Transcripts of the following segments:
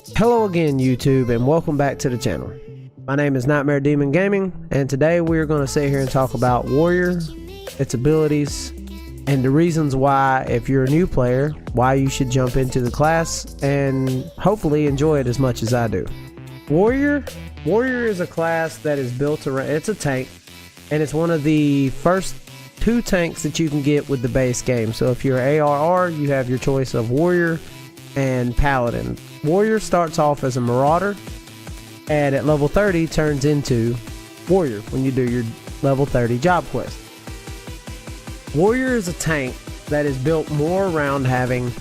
Hello again, YouTube, and welcome back to the channel. My name is Nightmare Demon Gaming, and today we are going to sit here and talk about Warrior, its abilities, and the reasons why, if you're a new player, why you should jump into the class and hopefully enjoy it as much as I do. Warrior is a class that is built around, it's a tank, and it's one of the first two tanks that you can get with the base game. So if you're ARR, you have your choice of Warrior and Paladin. Warrior starts off as a Marauder, and at level 30 turns into Warrior when you do your level 30 job quest. Warrior is a tank that is built more around having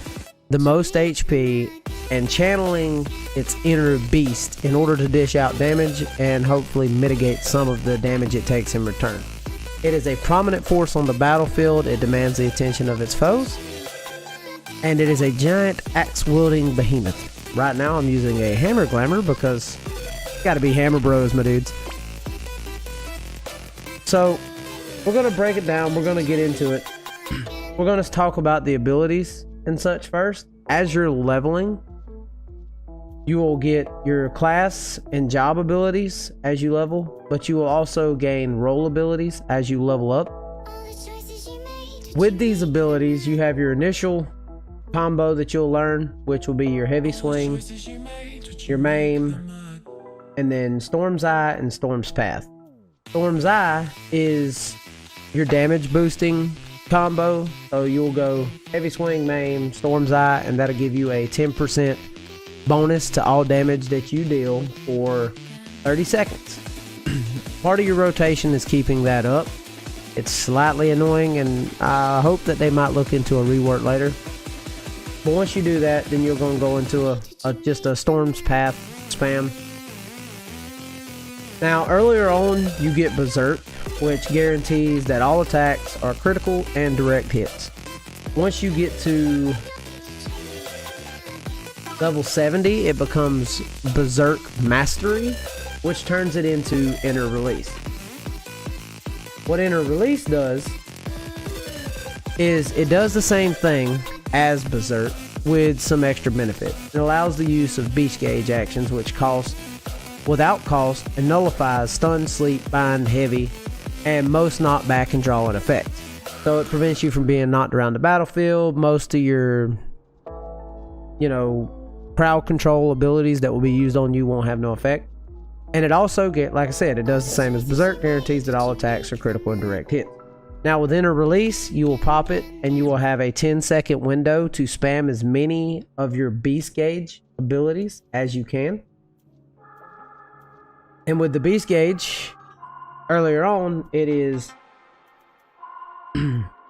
the most HP and channeling its inner beast in order to dish out damage and hopefully mitigate some of the damage it takes in return. It is a prominent force on the battlefield. It demands the attention of its foes, and it is a giant axe-wielding behemoth. Right now I'm using a hammer glamour because gotta be hammer bros, my dudes. So we're gonna break it down, we're gonna get into it. We're gonna talk about the abilities and such first. As you're leveling, you will get your class and job abilities as you level, but you will also gain role abilities as you level up. With these abilities, you have your initial combo that you'll learn, which will be your heavy swing, your maim, and then Storm's Eye and Storm's Path. Storm's Eye is your damage boosting combo, so you'll go heavy swing, maim, Storm's Eye, and that'll give you a 10% bonus to all damage that you deal for 30 seconds. Part of your rotation is keeping that up. It's slightly annoying, and I hope that they might look into a rework later. But once you do that, then you're going to go into just a Storm's Path spam. Now, earlier on, you get Berserk, which guarantees that all attacks are critical and direct hits. Once you get to level 70, it becomes Berserk Mastery, which turns it into Inner Release. What Inner Release does is it does the same thing as Berserk with some extra benefit. It allows the use of beast gauge actions, which cost without cost and nullifies stun, sleep, bind, heavy, and most knockback and draw-in effects. So it prevents you from being knocked around the battlefield. Most of your, crowd control abilities that will be used on you won't have no effect. And it also like I said, it does the same as Berserk, guarantees that all attacks are critical and direct hit. Now with Inner Release, you will pop it and you will have a 10-second window to spam as many of your beast gauge abilities as you can. And with the beast gauge, earlier on, it is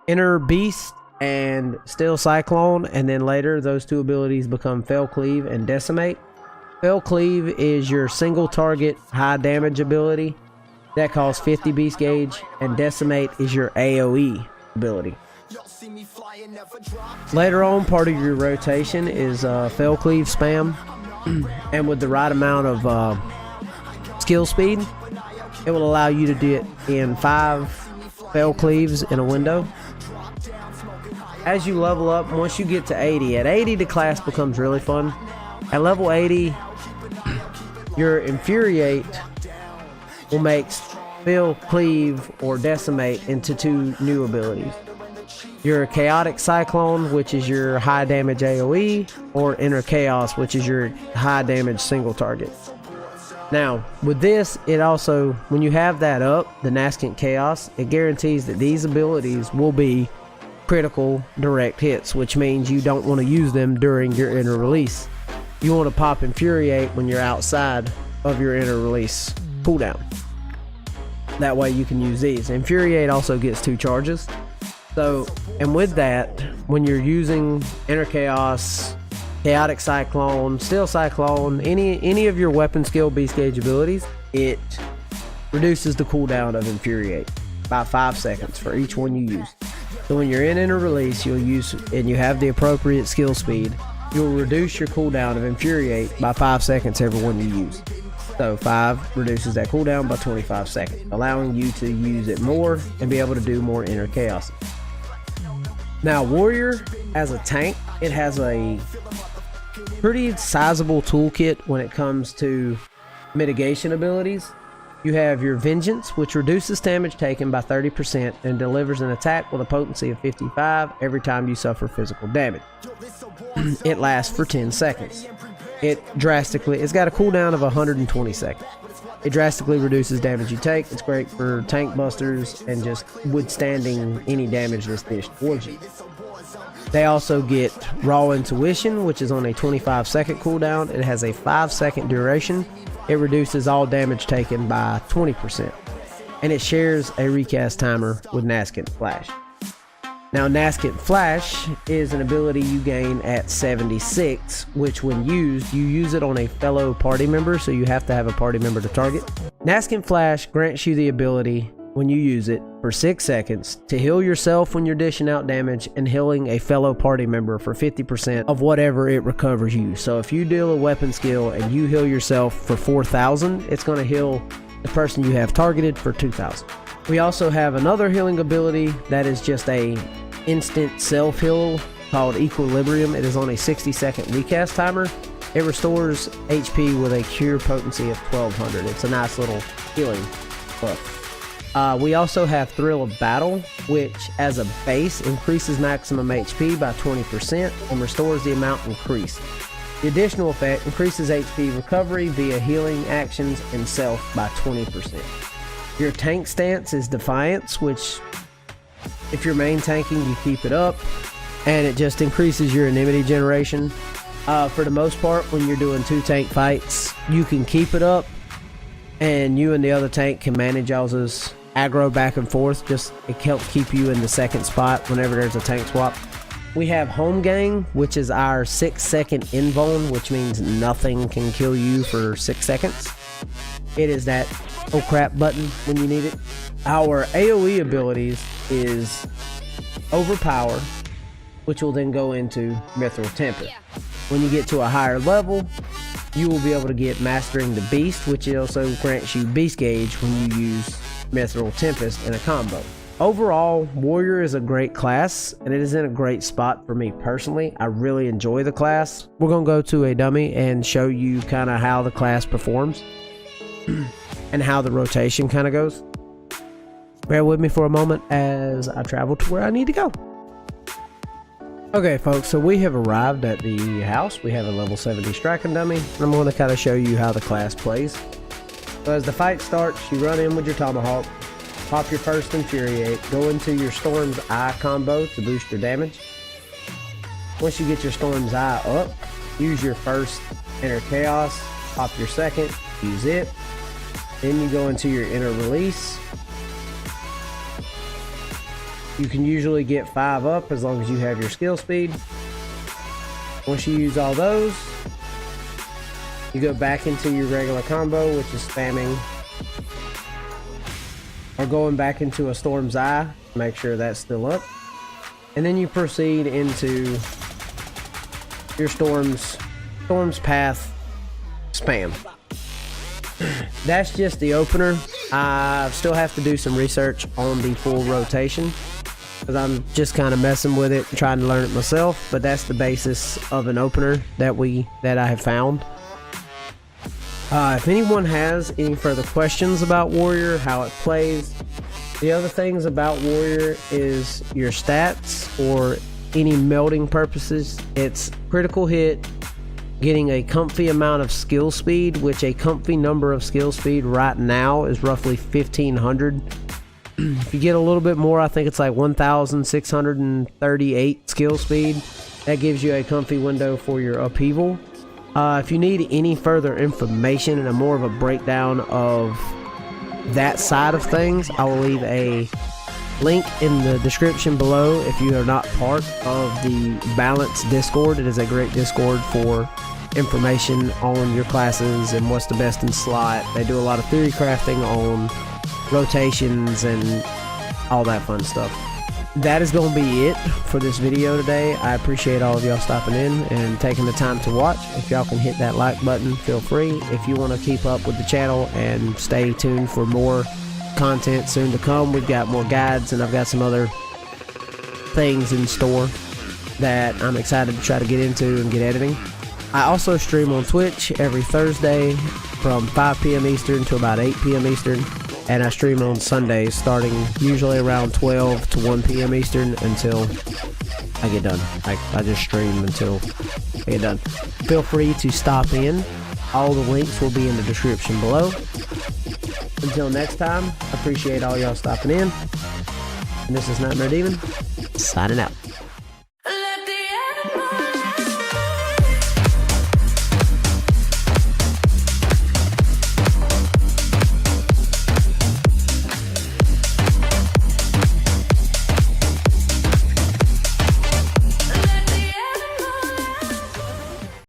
Inner Beast and Steel Cyclone, and then later those two abilities become Fell Cleave and Decimate. Fell Cleave is your single target high damage ability that costs 50 beast gauge, and Decimate is your AoE ability. Later on, part of your rotation is Fell Cleave spam, and with the right amount of skill speed, it will allow you to do it in 5 Fell Cleaves in a window. As you level up, once you get to 80, at 80 the class becomes really fun. At level 80, your Infuriate will make Fell Cleave or Decimate into 2 new abilities. Your Chaotic Cyclone, which is your high damage AoE, or Inner Chaos, which is your high damage single target. Now, with this, it also, when you have that up, the Nascent Chaos, it guarantees that these abilities will be critical direct hits, which means you don't want to use them during your Inner Release. You want to pop Infuriate when you're outside of your Inner Release cooldown. That way you can use these. Infuriate also gets 2 charges. So, and with that, when you're using Inner Chaos, Chaotic Cyclone, Steel Cyclone, any of your weapon skill beast gauge abilities, it reduces the cooldown of Infuriate by 5 seconds for each one you use. So when you're in Inner Release, you'll use, and you have the appropriate skill speed, you'll reduce your cooldown of Infuriate by 5 seconds every one you use. So 5 reduces that cooldown by 25 seconds, allowing you to use it more and be able to do more Inner Chaos. Now Warrior, as a tank, it has a pretty sizable toolkit when it comes to mitigation abilities. You have your Vengeance, which reduces damage taken by 30% and delivers an attack with a potency of 55 every time you suffer physical damage. It lasts for 10 seconds. It's got a cooldown of 120 seconds. It drastically reduces damage you take. It's great for tank busters and just withstanding any damage that's dished towards you. They also get Raw Intuition, which is on a 25-second cooldown. It has a 5-second duration. It reduces all damage taken by 20%. And it shares a recast timer with Nascent Flash. Now, Nascent Flash is an ability you gain at 76, which when used, you use it on a fellow party member, so you have to have a party member to target. Nascent Flash grants you the ability, when you use it, for 6 seconds, to heal yourself when you're dishing out damage and healing a fellow party member for 50% of whatever it recovers you. So if you deal a weapon skill and you heal yourself for 4,000, it's going to heal the person you have targeted for 2,000. We also have another healing ability that is just a instant self-heal called Equilibrium. It is on a 60-second recast timer. It restores HP with a cure potency of 1200. It's a nice little healing buff. We also have Thrill of Battle, which as a base increases maximum HP by 20% and restores the amount increased. The additional effect increases HP recovery via healing actions and self by 20%. Your tank stance is Defiance, which if you're main tanking, you keep it up, and it just increases your enmity generation. For the most part, when you're doing 2 tank fights, you can keep it up, and you and the other tank can manage y'all's aggro back and forth. Just it helps keep you in the second spot whenever there's a tank swap. We have Home Gang, which is our 6-second invuln, which means nothing can kill you for 6 seconds. It is that oh crap button when you need it. Our AoE abilities is Overpower, which will then go into Mithril Tempest. When you get to a higher level, you will be able to get Mastering the Beast, which also grants you Beast Gauge when you use Mithril Tempest in a combo. Overall, Warrior is a great class, and it is in a great spot for me personally. I really enjoy the class. We're going to go to a dummy and show you kind of how the class performs and how the rotation kind of goes. Bear with me for a moment as I travel to where I need to go. Okay folks, so we have arrived at the house. We have a level 70 striking dummy, and I'm going to kind of show you how the class plays. So as the fight starts, you run in with your Tomahawk, pop your first Infuriate, go into your Storm's Eye combo to boost your damage. Once you get your Storm's Eye up, use your first Inner Chaos, pop your second, use it. Then you go into your Inner Release. You can usually get 5 up as long as you have your skill speed. Once you use all those, you go back into your regular combo, which is spamming or going back into a Storm's Eye. Make sure that's still up. And then you proceed into your Storm's Path spam. That's just the opener. I still have to do some research on the full rotation, because I'm just kind of messing with it, trying to learn it myself. But that's the basis of an opener that I have found. If anyone has any further questions about Warrior, how it plays, the other things about Warrior is your stats or any melting purposes. It's critical hit, getting a comfy amount of skill speed, which a comfy number of skill speed right now is roughly 1500. If you get a little bit more, I think it's like 1638 skill speed. That gives you a comfy window for your upheaval. If you need any further information and a more of a breakdown of that side of things, I will leave a link in the description below. If you are not part of the Balance Discord, it is a great Discord for information on your classes and what's the best in slot. They do a lot of theory crafting on rotations and all that fun stuff. That is going to be it for this video today. I appreciate all of y'all stopping in and taking the time to watch. If y'all can hit that like button, feel free. If you want to keep up with the channel and stay tuned for more content soon to come, we've got more guides and I've got some other things in store that I'm excited to try to get into and get editing. I also stream on Twitch every Thursday from 5 p.m. Eastern to about 8 p.m. Eastern, and I stream on Sundays starting usually around 12 to 1 p.m. Eastern until I get done. I just stream until I get done. Feel free to stop in. All the links will be in the description below. Until next time, I appreciate all y'all stopping in. And this is Nightmare Demon, signing out.